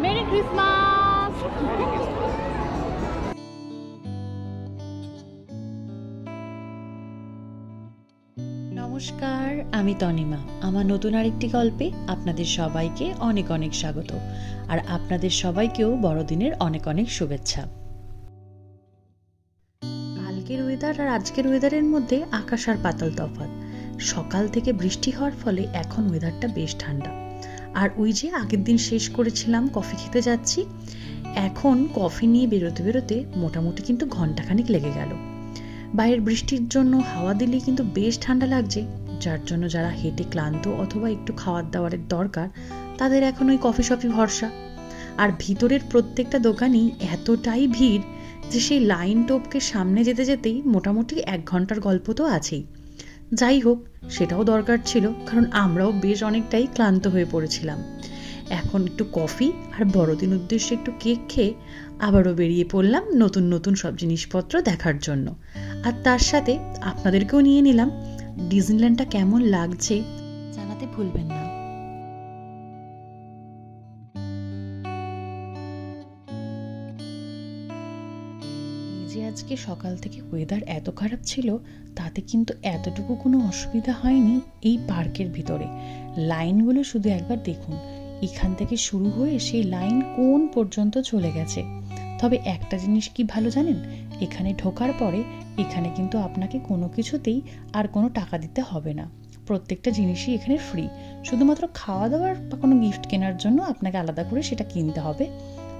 Merry Christmas. নমস্কার, আমি তনিমা। আমার নতুন আরেকটি গল্পে আপনাদের সবাইকে অনেক অনেক স্বাগত, আর আপনাদের সবাইকেও বড়দিনের অনেক অনেক শুভেচ্ছা। কালকের ওয়েদার আর আজকের ওয়েদারের মধ্যে আকাশ আর পাতাল তফাৎ। সকাল থেকে বৃষ্টি হওয়ার ফলে এখন ওয়েদারটা বেশ ঠান্ডা। আর ওই যে আগের দিন শেষ করেছিলাম কফি খেতে যাচ্ছি, এখন কফি নিয়ে বেরোতে বেরোতে মোটামুটি কিন্তু ঘন্টাখানিক লেগে গেল। বাইরের বৃষ্টির জন্য হাওয়া দিলেই কিন্তু বেশ ঠান্ডা লাগছে, যার জন্য যারা হেঁটে ক্লান্ত অথবা একটু খাওয়ার দাওয়ারের দরকার তাদের এখন ওই কফি শপি ভরসা। আর ভিতরের প্রত্যেকটা দোকানই এতটাই ভিড় যে সেই লাইন টপকে সামনে যেতে যেতেই মোটামুটি 1 ঘন্টার গল্প তো আছেই। যাই হোক, সেটাও দরকার ছিল, কারণ আমরাও বেশ অনেকটাই ক্লান্ত হয়ে পড়েছিলাম। এখন একটু কফি আর বড়দিন উদ্দেশ্যে একটু কেক খেয়ে আবারও বেরিয়ে পড়লাম নতুন নতুন সব জিনিসপত্র দেখার জন্য। আর তার সাথে আপনাদেরকেও নিয়ে নিলাম। ডিজনিল্যান্ডটা কেমন লাগছে জানাতে ভুলবেন না। যে আজকে সকাল থেকে ওয়েদার এত খারাপ ছিল, তাতে কিন্তু এতটুকু কোনো অসুবিধা হয়নি এই পার্কের ভিতরে। লাইনগুলো শুধু একবার দেখুন, এখান থেকে শুরু হয়ে সেই লাইন কোন পর্যন্ত চলে গেছে। তবে একটা জিনিস কি ভালো জানেন, এখানে ঢোকার পরে এখানে কিন্তু আপনাকে কোনো কিছুতেই আর কোনো টাকা দিতে হবে না। প্রত্যেকটা জিনিসই এখানে ফ্রি, শুধুমাত্র খাওয়া দাওয়ার বা কোনো গিফট কেনার জন্য আপনাকে আলাদা করে সেটা কিনতে হবে।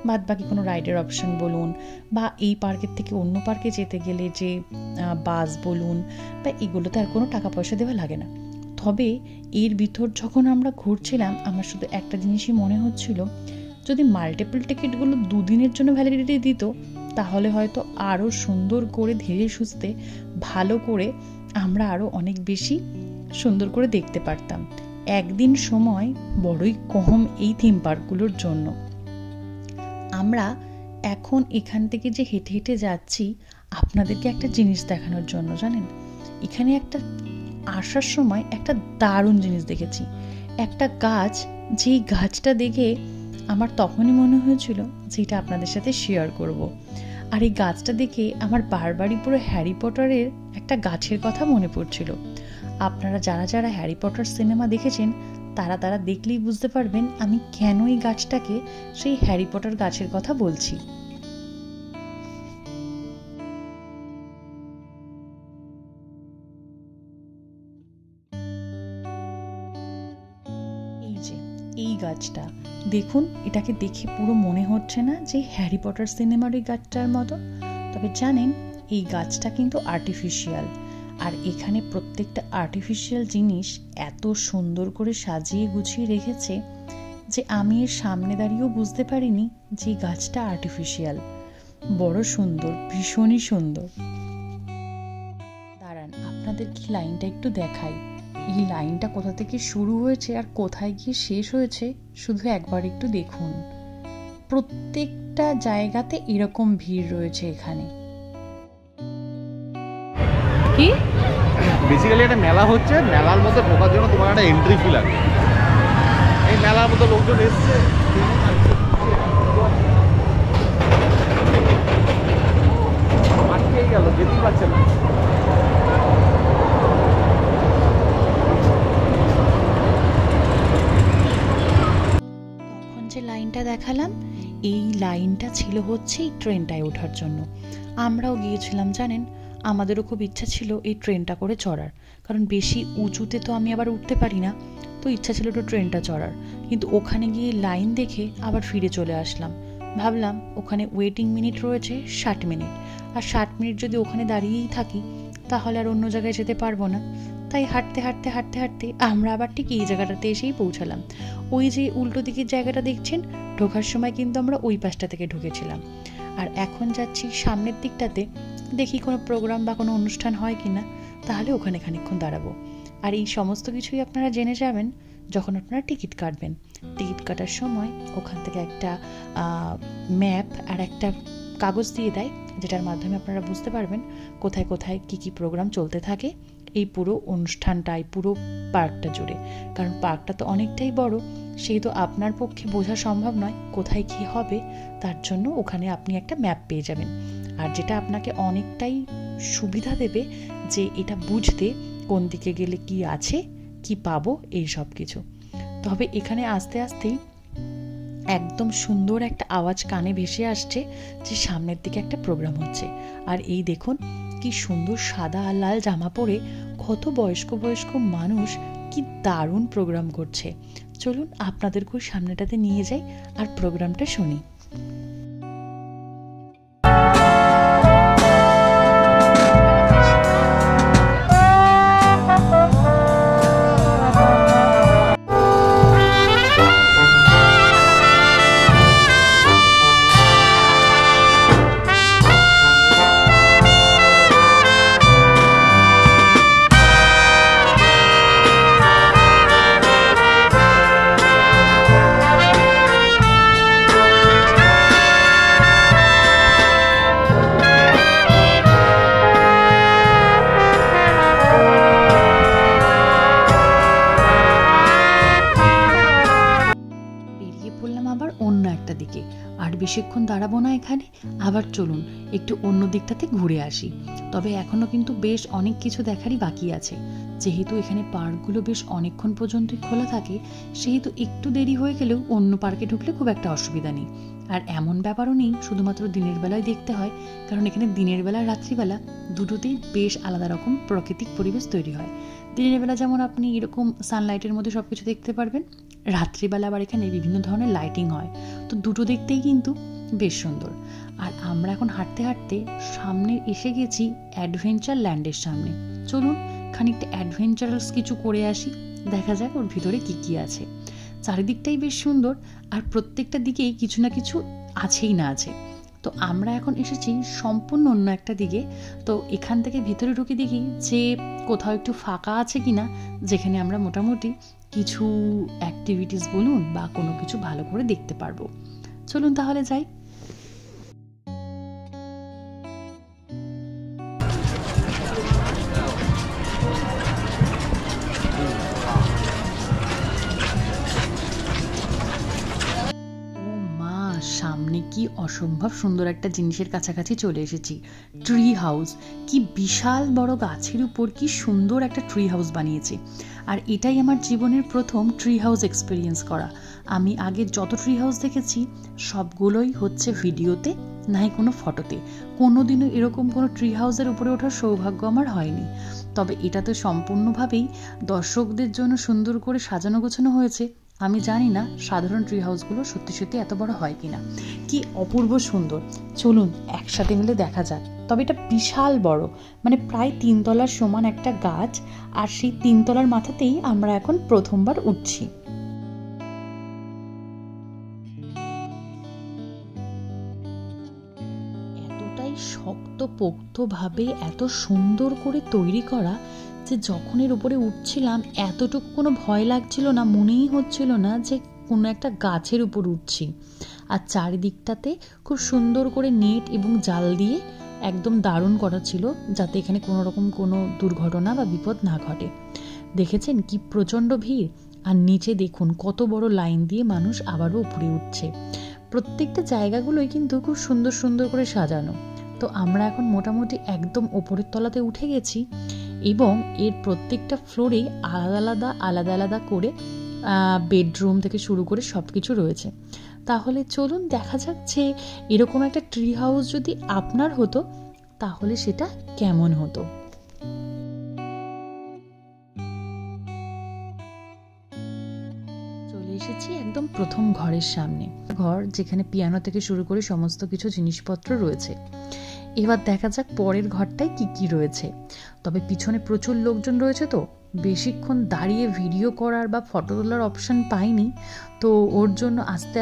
বাদ বাকি কোনো রাইডের অপশন বলুন, বা এই পার্কের থেকে অন্য পার্কে যেতে গেলে যে বাস বলুন, বা এগুলোতে আর কোনো টাকা পয়সা দেওয়া লাগে না। তবে এর ভিতর যখন আমরা ঘুরছিলাম, আমার শুধু একটা জিনিসই মনে হচ্ছিল, যদি মাল্টিপল টিকিটগুলো 2 দিনের জন্য ভ্যালিডিটি দিত, তাহলে হয়তো আরও সুন্দর করে ধীরে সুস্থে ভালো করে আমরা আরও অনেক বেশি সুন্দর করে দেখতে পারতাম। একদিন সময় বড়ই কম এই থিম পার্কগুলোর জন্য। আমরা এখন এখান থেকে যে হেঁটে হেঁটে যাচ্ছি আপনাদেরকে একটা জিনিস দেখানোর জন্য। জানেন, এখানে একটা আসার সময় একটা দারুণ জিনিস দেখেছি। একটা গাছ, যেই গাছটা দেখে আমার তখনই মনে হয়েছিল যে এটা আপনাদের সাথে শেয়ার করব। আর এই গাছটা দেখে আমার বারবারই পুরো হ্যারি পটারের একটা গাছের কথা মনে পড়ছিল। আপনারা যারা যারা হ্যারি পটার সিনেমা দেখেছেন তারা দেখলেই বুঝতে পারবেন আমি কেন এই গাছটাকে সেই হ্যারি পটার গাছের কথা বলছি। এই যে এই গাছটা দেখুন, এটাকে দেখে পুরো মনে হচ্ছে না যে হ্যারি পটার সিনেমার ওই গাছটার মতো? তবে জানেন, এই গাছটা কিন্তু আর্টিফিশিয়াল। আর এখানে প্রত্যেকটা আর্টিফিশিয়াল জিনিস এত সুন্দর করে সাজিয়ে গুছিয়ে রেখেছে যে আমি এর সামনে দাঁড়িয়েও বুঝতে পারিনি যে গাছটা আর্টিফিশিয়াল। বড় সুন্দর, ভীষণই সুন্দর। দাঁড়ান, আপনাদের কি লাইনটা একটু দেখাই। এই লাইনটা কোথা থেকে শুরু হয়েছে আর কোথায় গিয়ে শেষ হয়েছে শুধু একবার একটু দেখুন। প্রত্যেকটা জায়গাতে এরকম ভিড় রয়েছে এখানে। কি বেসিক্যালি একটা মেলা হচ্ছে, মেলার মধ্যে ঢোকার জন্য তোমার একটা এন্ট্রি ফি লাগে। এই মেলার মধ্যে লোকজন এসছে, আটকে গেল, যেতেই পারছে না। তখন যে লাইনটা দেখালাম, এই লাইনটা ছিল হচ্ছে এই ট্রেনটায় ওঠার জন্য। আমরাও গিয়েছিলাম জানেন, আমাদেরও খুব ইচ্ছা ছিল এই ট্রেনটা করে চড়ার, কারণ বেশি উঁচুতে তো আমি আবার উঠতে পারি না, তো ইচ্ছা ছিল একটু ট্রেনটা চড়ার। কিন্তু ওখানে গিয়ে লাইন দেখে আবার ফিরে চলে আসলাম। ভাবলাম ওখানে ওয়েটিং মিনিট রয়েছে 60 মিনিট, আর 60 মিনিট যদি ওখানে দাঁড়িয়েই থাকি তাহলে আর অন্য জায়গায় যেতে পারবো না। তাই হাঁটতে হাঁটতে হাঁটতে হাঁটতে আমরা আবার ঠিক এই জায়গাটাতে এসেই পৌঁছালাম। ওই যে উল্টো দিকের জায়গাটা দেখছেন, ঢোকার সময় কিন্তু আমরা ওই পাশটা থেকে ঢুকেছিলাম। আর এখন যাচ্ছি সামনের দিকটাতে, দেখি কোনো প্রোগ্রাম বা কোনো অনুষ্ঠান হয় কিনা, তাহলে ওখানে খানিকক্ষণ দাঁড়াবো। আর এই সমস্ত কিছুই আপনারা জেনে যাবেন যখন আপনারা টিকিট কাটবেন। টিকিট কাটার সময় ওখান থেকে একটা ম্যাপ আর একটা কাগজ দিয়ে দেয়, যেটার মাধ্যমে আপনারা বুঝতে পারবেন কোথায় কোথায় কী কী প্রোগ্রাম চলতে থাকে এই পুরো অনুষ্ঠানটাই, পুরো পার্কটা জুড়ে। কারণ পার্কটা তো অনেকটাই বড়, সেই তো আপনার পক্ষে বোঝা সম্ভব নয় কোথায় কী হবে। তার জন্য ওখানে আপনি একটা ম্যাপ পেয়ে যাবেন, আর যেটা আপনাকে অনেকটাই সুবিধা দেবে যে এটা বুঝতে কোন দিকে গেলে কি আছে, কি পাবো, এই সব কিছু। তবে এখানে আস্তে আস্তেই একদম সুন্দর একটা আওয়াজ কানে ভেসে আসছে যে সামনের দিকে একটা প্রোগ্রাম হচ্ছে। আর এই দেখুন কি সুন্দর সাদা আর লাল জামা পরে কত বয়স্ক বয়স্ক মানুষ কি দারুণ প্রোগ্রাম করছে। চলুন আপনাদেরকে ওই সামনেটাতে নিয়ে যাই আর প্রোগ্রামটা শুনি। অন্য একটা দিকে, আর বেশিক্ষণ দাঁড়াবো না এখানে, আবার চলুন একটু অন্য দিকটাতে ঘুরে আসি। তবে এখনো কিন্তু বেশ অনেক কিছু দেখারই বাকি আছে। যেহেতু এখানে পার্কগুলো বেশ অনেকক্ষণ পর্যন্তই খোলা থাকে, সেহেতু একটু দেরি হয়ে গেলেও অন্য পার্কে ঢুকলে খুব একটা অসুবিধা নেই। আর এমন ব্যাপারও নেই শুধুমাত্র দিনের বেলায় দেখতে হয়, কারণ এখানে দিনের বেলা রাত্রিবেলা দুটোতেই বেশ আলাদা রকম প্রাকৃতিক পরিবেশ তৈরি হয়। দিনের বেলা যেমন আপনি এরকম সানলাইটের মধ্যে সব কিছু দেখতে পারবেন, রাত্রিবেলা আবার এখানে বিভিন্ন ধরনের লাইটিং হয়, তো দুটো দেখতেই কিন্তু বেশ সুন্দর। আর আমরা এখন হাঁটতে হাঁটতে সামনে এসে গেছি অ্যাডভেঞ্চার ল্যান্ডের সামনে। চলুন খানিকটা অ্যাডভেঞ্চারাস কিছু করে আসি, দেখা যাক ওর ভিতরে কি কি আছে। চারিদিকটাই বেশ সুন্দর, আর প্রত্যেকটা দিকেই কিছু না কিছু আছেই না আছে। তো আমরা এখন এসেছি সম্পূর্ণ অন্য একটা দিকে। তো এখান থেকে ভিতরে ঢুকে দেখি যে কোথাও একটু ফাঁকা আছে কিনা, যেখানে আমরা মোটামুটি কিছু অ্যাক্টিভিটিস বলুন বা কোনো কিছু ভালো করে দেখতে পারবো। চলুন তাহলে যাই। সামনে কি অসম্ভব সুন্দর একটা জিনিসের কাছাকাছি চলে এসেছি, ট্রি হাউস। কি বিশাল বড় গাছের উপর কি সুন্দর একটা ট্রি হাউস বানিয়েছে। আর এটাই আমার জীবনের প্রথম ট্রি হাউস এক্সপিরিয়েন্স করা। আমি আগে যত ট্রি হাউস দেখেছি সবগুলোই হচ্ছে ভিডিওতে, নাই কোনো ফটোতে। কোনোদিনও এরকম কোনো ট্রি হাউসের উপরে ওঠার সৌভাগ্য আমার হয়নি। তবে এটা তো সম্পূর্ণভাবেই দর্শকদের জন্য সুন্দর করে সাজানো গোছানো হয়েছে। আমি জানি না সাধারণ ট্রি হাউসগুলো সত্যি সত্যি এত বড় হয় কিনা। কি অপূর্ব সুন্দর, চলুন একসাথে মিলে দেখা যাক। তবে এটা বিশাল বড়, মানে প্রায় 3 তলার সমান একটা গাছ, আর সেই 3 তলার মাথাতেই আমরা এখন প্রথমবার উঠছি। এতটাই শক্তপোক্তভাবে এত সুন্দর করে তৈরি করা যে যখন এর উপরে উঠছিলাম এতটুকু কোনো ভয় লাগছিল না, মনেই হচ্ছিল না যে কোনো একটা গাছের উপর উঠছি। আর চারিদিকটাতে খুব সুন্দর করে নেট এবং জাল দিয়ে একদম দারুণ করা ছিল, যাতে এখানে কোনো রকম কোনো দুর্ঘটনা বা বিপদ না ঘটে। দেখেছেন কি প্রচণ্ড ভিড়, আর নিচে দেখুন কত বড় লাইন দিয়ে মানুষ আবারও উপরে উঠছে। প্রত্যেকটা জায়গাগুলোই কিন্তু খুব সুন্দর সুন্দর করে সাজানো। তো আমরা এখন মোটামুটি একদম ওপরের তলাতে উঠে গেছি, এবং এর প্রত্যেকটা ফ্লোরেই আলাদা আলাদা করে বেডরুম থেকে শুরু করে সব কিছু রয়েছে। তাহলে চলুন দেখা যাক যে এরকম একটা ট্রি হাউস যদি আপনার হতো তাহলে সেটা কেমন হতো। চলে এসেছি একদম প্রথম ঘরের সামনে, ঘর যেখানে পিয়ানো থেকে শুরু করে সমস্ত কিছু জিনিসপত্র রয়েছে। এবার দেখা যাক পরের ঘরটায় কি কি রয়েছে। তবে পিছনে প্রচুর লোকজন রয়েছে, তো বেশিক্ষণ দাঁড়িয়ে ভিডিও করার বা ফটো তোলার অপশন পাইনি, তো ওর জন্য আস্তে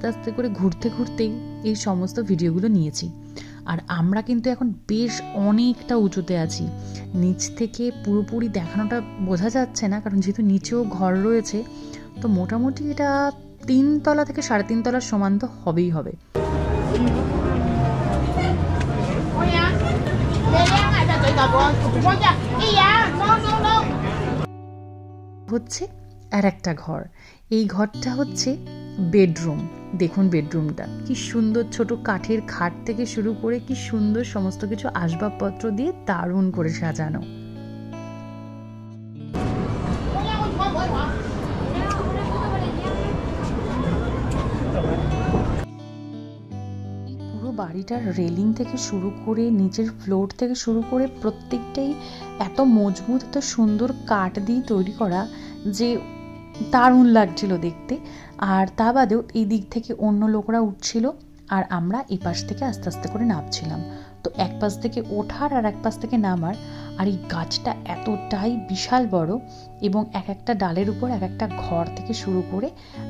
আস্তে করে ঘুরতেই এই সমস্ত ভিডিওগুলো নিয়েছি। আর আমরা কিন্তু এখন বেশ অনেকটা উঁচুতে আছি, নিচ থেকে পুরোপুরি দেখানোটা বোঝা যাচ্ছে না, কারণ যেহেতু নিচেও ঘর রয়েছে। তো মোটামুটি এটা 3 তলা থেকে 3.5 তলার সমান তো হবেই হবে। Đây á, đây á, ai ta tự tập rồi, con cha, cái giá nó হচ্ছে আর একটা ঘর। এই ঘরটা হচ্ছে বেডরুম। দেখুন বেডরুমটা কি সুন্দর, ছোট কাঠের খাট থেকে শুরু করে কি সুন্দর সমস্ত কিছু আসবাবপত্র দিয়ে দারুণ করে সাজানো। বাড়িটার রেলিং থেকে শুরু করে নিচের ফ্লোর থেকে শুরু করে প্রত্যেকটাই এত মজবুত, এত সুন্দর কাঠ দিয়ে তৈরি করা যে দারুণ লাগছিল দেখতে। আর তা বাদেও এই দিক থেকে অন্য লোকরা উঠছিল আর আমরা এই পাশ থেকে আস্তে আস্তে করে নামছিলাম। তো এক পাশ থেকে ওঠার আর এক পাশ থেকে নামার, আর এই গাছটা এতটাই বিশাল বড় এবং এক একটা ডালের উপর এক একটা ঘর থেকে শুরু করে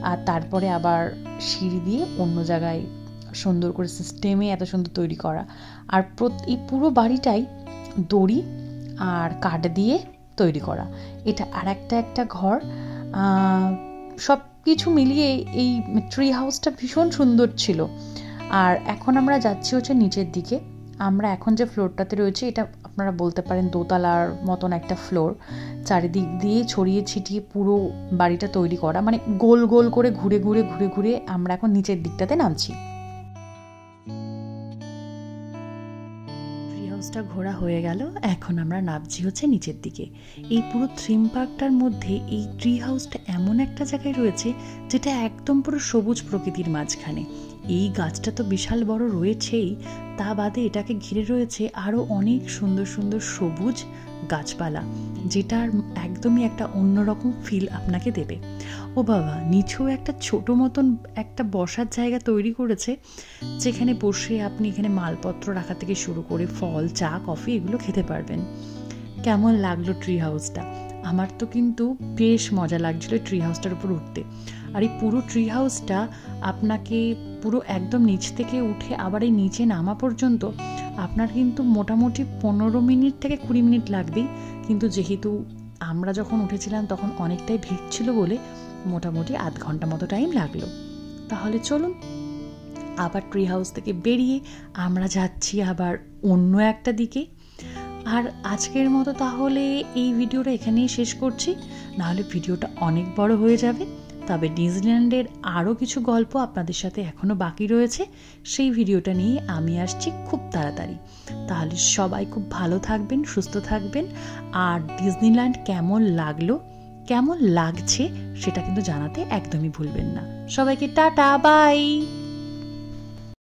আর তারপরে আবার সিঁড়ি দিয়ে অন্য জায়গায় সুন্দর করে সিস্টেমে এত সুন্দর তৈরি করা। আর এই পুরো বাড়িটাই দড়ি আর কাঠ দিয়ে তৈরি করা। এটা আর একটা ঘর। সব কিছু মিলিয়ে এই ট্রি হাউসটা ভীষণ সুন্দর ছিল। আর এখন আমরা যাচ্ছি হচ্ছে নিচের দিকে। আমরা এখন যে ফ্লোরটাতে রয়েছে এটা আপনারা বলতে পারেন দোতলার মতন একটা ফ্লোর, চারিদিক দিয়ে ছড়িয়ে ছিটিয়ে পুরো বাড়িটা তৈরি করা, মানে গোল গোল করে ঘুরে ঘুরে ঘুরে ঘুরে আমরা এখন নিচের দিকটাতে নামছি। হাউসটা ঘোরা হয়ে গেল, এখন আমরা নামছি হচ্ছে নিচের দিকে। এই পুরো থিম পার্কটার মধ্যে এই ট্রি হাউসটা এমন একটা জায়গায় রয়েছে যেটা একদম পুরো সবুজ প্রকৃতির মাঝখানে। এই গাছটা তো বিশাল বড় রয়েছেই, তা বাদে এটাকে ঘিরে রয়েছে আরও অনেক সুন্দর সুন্দর সবুজ গাছপালা, যেটার একদমই একটা অন্যরকম ফিল আপনাকে দেবে। ও বাবা, নিচেও একটা ছোট মতন একটা বসার জায়গা তৈরি করেছে, যেখানে বসে আপনি এখানে মালপত্র রাখা থেকে শুরু করে ফল, চা, কফি এগুলো খেতে পারবেন। কেমন লাগলো ট্রি হাউসটা? আমার তো কিন্তু বেশ মজা লাগছিল ট্রি হাউসটার উপর উঠতে। আর এই পুরো ট্রি হাউসটা আপনাকে পুরো একদম নিচ থেকে উঠে আবার এই নিচে নামা পর্যন্ত আপনার কিন্তু মোটামুটি 15 মিনিট থেকে 20 মিনিট লাগবেই। কিন্তু যেহেতু আমরা যখন উঠেছিলাম তখন অনেকটাই ভিড় ছিল বলে মোটামুটি আধ ঘন্টা মতো টাইম লাগলো। তাহলে চলুন আবার ট্রি হাউস থেকে বেরিয়ে আমরা যাচ্ছি আবার অন্য একটা দিকে। আর আজকের মতো তাহলে এই ভিডিওটা এখানেই শেষ করছি, নাহলে ভিডিওটা অনেক বড় হয়ে যাবে। তবে ডিজনিল্যান্ডের আরও কিছু গল্প আপনাদের সাথে এখনও বাকি রয়েছে, সেই ভিডিওটা নিয়ে আমি আসছি খুব তাড়াতাড়ি। তাহলে সবাই খুব ভালো থাকবেন, সুস্থ থাকবেন। আর ডিজনিল্যান্ড কেমন লাগলো, কেমন লাগছে সেটা কিন্তু জানাতে একদমই ভুলবেন না। সবাইকে টাটা, বাই।